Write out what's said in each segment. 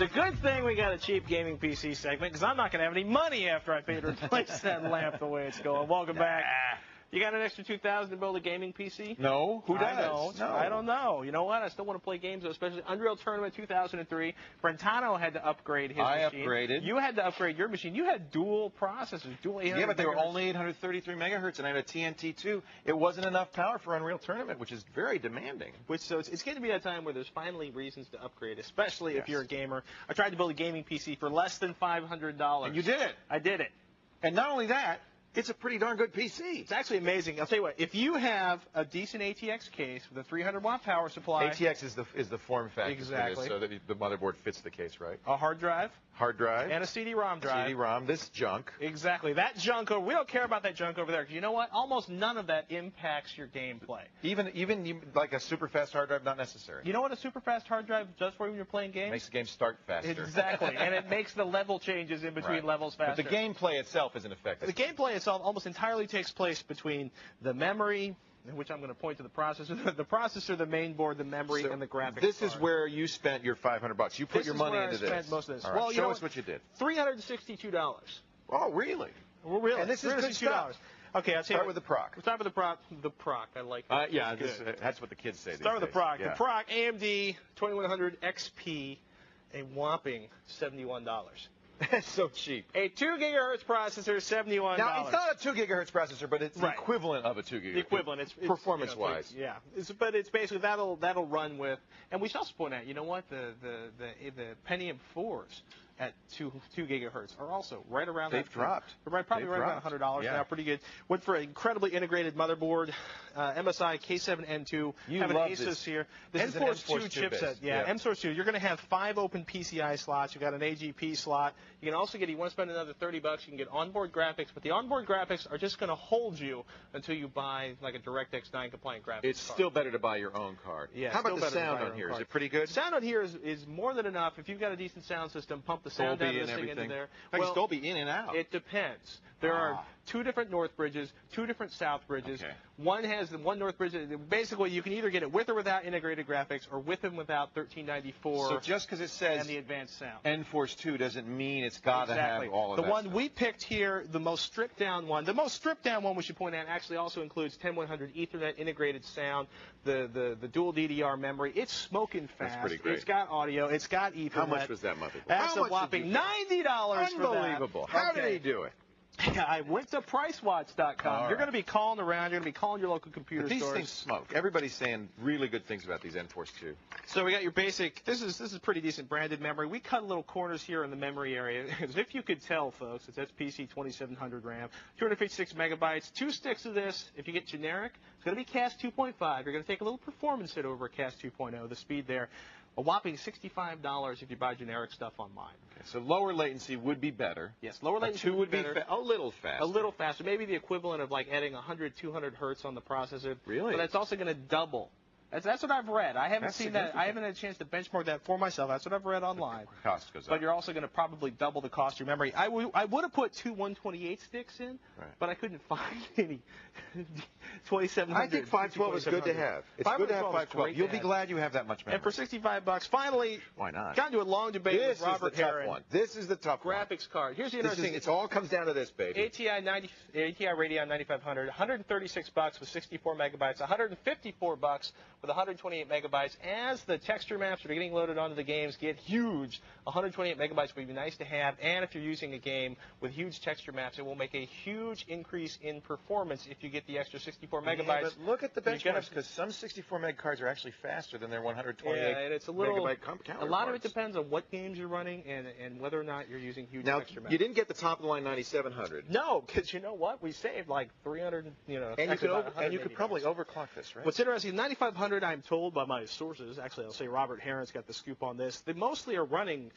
It's a good thing we got a cheap gaming PC segment, because I'm not going to have any money after I pay to replace that lamp the way it's going. Welcome back. You got an extra $2,000 to build a gaming PC? No. Who does? I don't. No. I don't know. You know what? I still want to play games, especially Unreal Tournament 2003. Brentano had to upgrade his machine. I upgraded. You had to upgrade your machine. You had dual processors, dual 800 Yeah, but they were megahertz. only 833 megahertz, and I had a TNT2. It wasn't enough power for Unreal Tournament, which is very demanding. So it's going to be that time where there's finally reasons to upgrade, especially if Yes. you're a gamer. I tried to build a gaming PC for less than $500. And you did it. I did it. And not only that, it's a pretty darn good PC. It's actually amazing. I'll tell you what, if you have a decent ATX case with a 300-watt power supply, ATX is the form factor Exactly. for this, so that the motherboard fits the case, right? a hard drive, Hard drive, and a CD-ROM drive. CD-ROM, this junk. Exactly. That junk over, we don't care about that junk over there, because you know what? Almost none of that impacts your gameplay. Even like a super fast hard drive, not necessary. You know what a super fast hard drive does for you when you're playing games? Makes the game start faster. Exactly. And it makes the level changes in between Right. levels faster. But the gameplay itself isn't affected. The gameplay itself almost entirely takes place between the memory, in which I'm going to point to the processor, the main board, the memory, So and the graphics This is card. where you spent your $500. You put This your is money where into I this. spent most of this. All right. Well, you Show know us what you did. $362. Oh, really? Well, really? And this is good $362. stuff. Okay, I'll tell you Start what. with the proc. We'll start with the proc. The proc. I like it. Yeah, It's good. that's what the kids say. Start with these the proc. days. The proc AMD 2100 XP, a whopping $71. That's so cheap. A 2 gigahertz processor, $71. Now, it's not a 2 gigahertz processor, but it's Right. the equivalent of a 2 gigahertz. The equivalent. It's performance-wise. Yeah, but it's basically that'll run with. And we should also point out, you know what? The Pentium 4s at 2 gigahertz are also right around. They've dropped. Right, probably They've right dropped. around $100 Yeah. now. Pretty good. Went for an incredibly integrated motherboard, MSI K7N2. You have an love Asus this. here. This is an M-Force 2 M-Force 2 chipset. base. Yeah, Yep. M-Force 2. You're going to have 5 open PCI slots. You've got an AGP slot. You can also get. You want to spend another $30? You can get onboard graphics, but the onboard graphics are just going to hold you until you buy like a DirectX 9 compliant graphics It's card. still better to buy your own card. Yeah, How about still the better to buy sound your on own here? card. Is it pretty good? Sound on here is more than enough. If you've got a decent sound system, pump the sound Dolby out of and this thing into everything. there. In fact, it's Dolby in and out. It depends. There are 2 different north bridges, 2 different south bridges. Okay. One has the one north bridge. Basically, you can either get it with or without integrated graphics, or with and without 1394. So just because it says and the advanced sound. N-Force 2 doesn't mean it's got to Exactly. have all of the that one stuff. we picked here, the most stripped down one. The most stripped down one we should point out actually also includes 10100 Ethernet integrated sound, the dual DDR memory. It's smoking fast. That's pretty great. It's got audio. It's got Ethernet. How much was that motherboard? That's How a much whopping did you $90 for that. Unbelievable. How did Okay. he do it? I went to PriceWatch.com. All You're right. going to be calling around. You're going to be calling your local computer But these stores. things smoke. Everybody's saying really good things about these N-Force 2. So we got your basic. This is pretty decent branded memory. We cut little corners here in the memory area. As if you could tell, folks, it's SPC 2700 RAM, 256 megabytes, 2 sticks of this. If you get generic, it's going to be CAS 2.5. You're going to take a little performance hit over CAS 2.0. The speed there, a whopping $65 if you buy generic stuff online. Okay, so lower latency would be better. Yes, lower latency A 2 would be better. a little faster. A little faster, maybe the equivalent of like adding 100, 200 hertz on the processor. Really? But that's also going to double. That's what I've read. I haven't That's seen that. I significant. haven't had a chance to benchmark that for myself. That's what I've read online. Cost goes up. But you're also going to probably double the cost of your memory. I would have put 2 128 sticks in, Right. but I couldn't find any 2700. I think 512 is good to have. It's good to have 512. You'll be glad you have that much memory. And for $65, finally, Why not? got into a long debate This with Robert is the tough Heron. one. This is the tough one. Graphics card. Here's the This interesting. is, it all comes down to this, baby. ATI Radeon 9500, $136 with 64 megabytes, $154 with 128 megabytes. As the texture maps that are getting loaded onto the games get huge, 128 megabytes would be nice to have. And if you're using a game with huge texture maps, it will make a huge increase in performance if you get the extra 64 megabytes. Yeah, but look at the You're gonna- benchmarks, because some 64 meg cards are actually faster than their 128 Yeah, and it's a little. megabyte A lot of it counterparts. depends on what games you're running and whether or not you're using huge Now, texture maps. you didn't get the top of the line 9700. No, because you know what? We saved like 300. And you actually could about and you could 180 probably bucks. overclock this, right? What's interesting, 9500, I'm told by my sources, actually I'll say Robert Heron's got the scoop on this, they mostly are running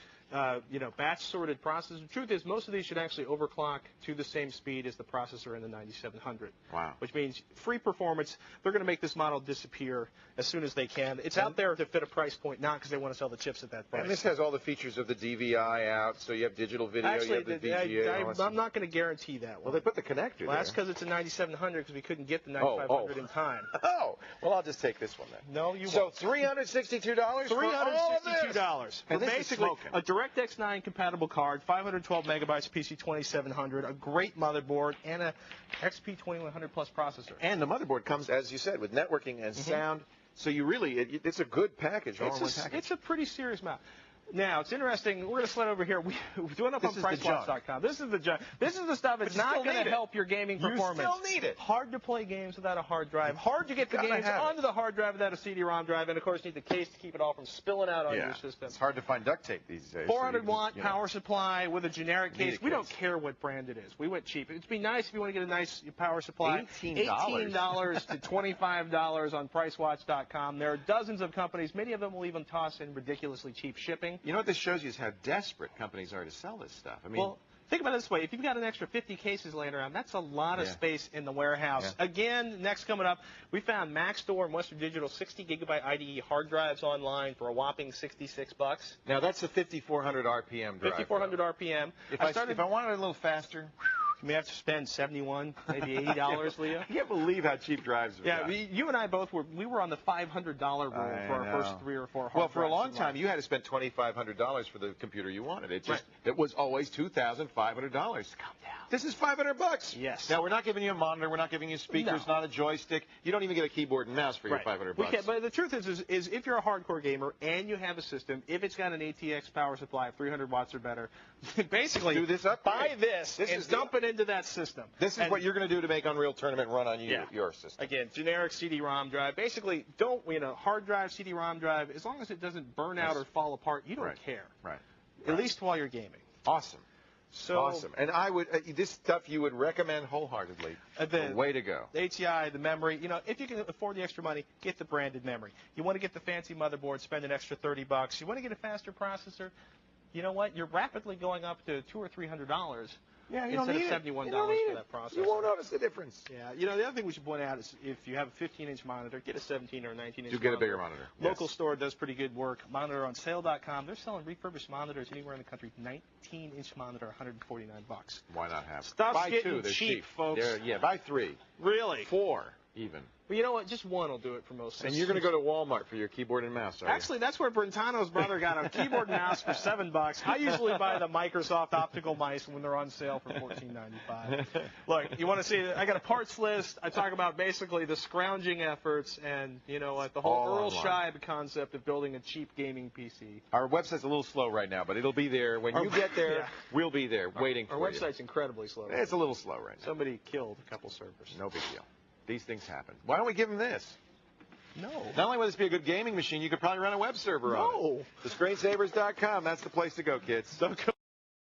batch sorted processors. The truth is, most of these should actually overclock to the same speed as the processor in the 9700. Wow. Which means free performance. They're going to make this model disappear as soon as they can. It's out there to fit a price point, not because they want to sell the chips at that price. And this has all the features of the DVI out, so you have digital video, Actually, you have the VGA. I'm not going to guarantee that one. Well, they put the connector there. Well, that's because it's a 9700 because we couldn't get the 9500 in time. Oh, well, I'll just take this one then. No, you so won't. $362 for all of this? $362. And this is basically smoking. a DirectX 9 compatible card, 512 megabytes PC 2700, a great motherboard, and a XP 2100 plus processor. And the motherboard comes, as you said, with networking and sound. So you really, it's a good package. It's a pretty serious mount. Now, it's interesting. We're going to slide over here. We're doing up on PriceWatch.com. This is the junk. This is the stuff that's not going to help your gaming performance. You still need it. Hard to play games without a hard drive. Hard to get the games onto the hard drive without a CD-ROM drive. And, of course, you need the case to keep it all from spilling out on your system. It's hard to find duct tape these days. 400-watt power supply with a generic case. We don't care what brand it is. We went cheap. It'd be nice if you want to get a nice power supply. $18 to $25 on PriceWatch.com. There are dozens of companies. Many of them will even toss in ridiculously cheap shipping. You know what this shows you is how desperate companies are to sell this stuff. I mean, well, think about it this way. If you've got an extra 50 cases laying around, that's a lot of space in the warehouse. Again, next coming up, we found Maxtor and Western Digital 60-gigabyte IDE hard drives online for a whopping $66. Now, that's a 5,400 RPM drive. 5,400 RPM. If I wanted it a little faster... You may have to spend $71, maybe $80, Leo. I can't believe how cheap drives are. Yeah, you and I both were on the $500 rule for our first 3 or 4 hard drives. Well, for a long time, you had to spend $2,500 for the computer you wanted. It was always $2,500. Calm down. This is $500. Yes. Now, we're not giving you a monitor. We're not giving you speakers, not a joystick. You don't even get a keyboard and mouse for your $500. But the truth is if you're a hardcore gamer and you have a system, if it's got an ATX power supply of 300 watts or better, basically do this up. Buy this and dump it into that system. This is what you're going to do to make Unreal Tournament run on your system. Again, generic CD-ROM drive. Basically, hard drive, CD-ROM drive, as long as it doesn't burn out or fall apart, you don't care. Right. At least while you're gaming. Awesome. Awesome. And I would this stuff you would recommend wholeheartedly. Way to go. The ATI, the memory. If you can afford the extra money, get the branded memory. You want to get the fancy motherboard, spend an extra $30. You want to get a faster processor. You know what? You're rapidly going up to $200 or $300. Yeah, instead of $71 for that processor. You won't notice the difference. Yeah, the other thing we should point out is if you have a 15-inch monitor, get a 17 or a 19-inch monitor. You get a bigger monitor. Local store does pretty good work. MonitorOnSale.com. They're selling refurbished monitors anywhere in the country. 19-inch monitor, $149. Why not have it? Stuff's getting cheap, folks. Buy 3. Really? 4, even. Well, you know what? Just one will do it for most systems. And you're going to go to Walmart for your keyboard and mouse, are you? Actually, that's where Brentano's brother got a keyboard and mouse for $7. I usually buy the Microsoft optical mice when they're on sale for $14.95. Look, you want to see? I got a parts list. I talk about basically the scrounging efforts and the whole Earl Scheib concept of building a cheap gaming PC. Our website's a little slow right now, but it'll be there when you get there. We'll be there waiting for you. Our website's incredibly slow. It's a little slow right now. Somebody killed a couple servers. No big deal. These things happen. Why don't we give them this? No. Not only will this be a good gaming machine, you could probably run a web server on it. The Screensavers.com. That's the place to go, kids. Don't go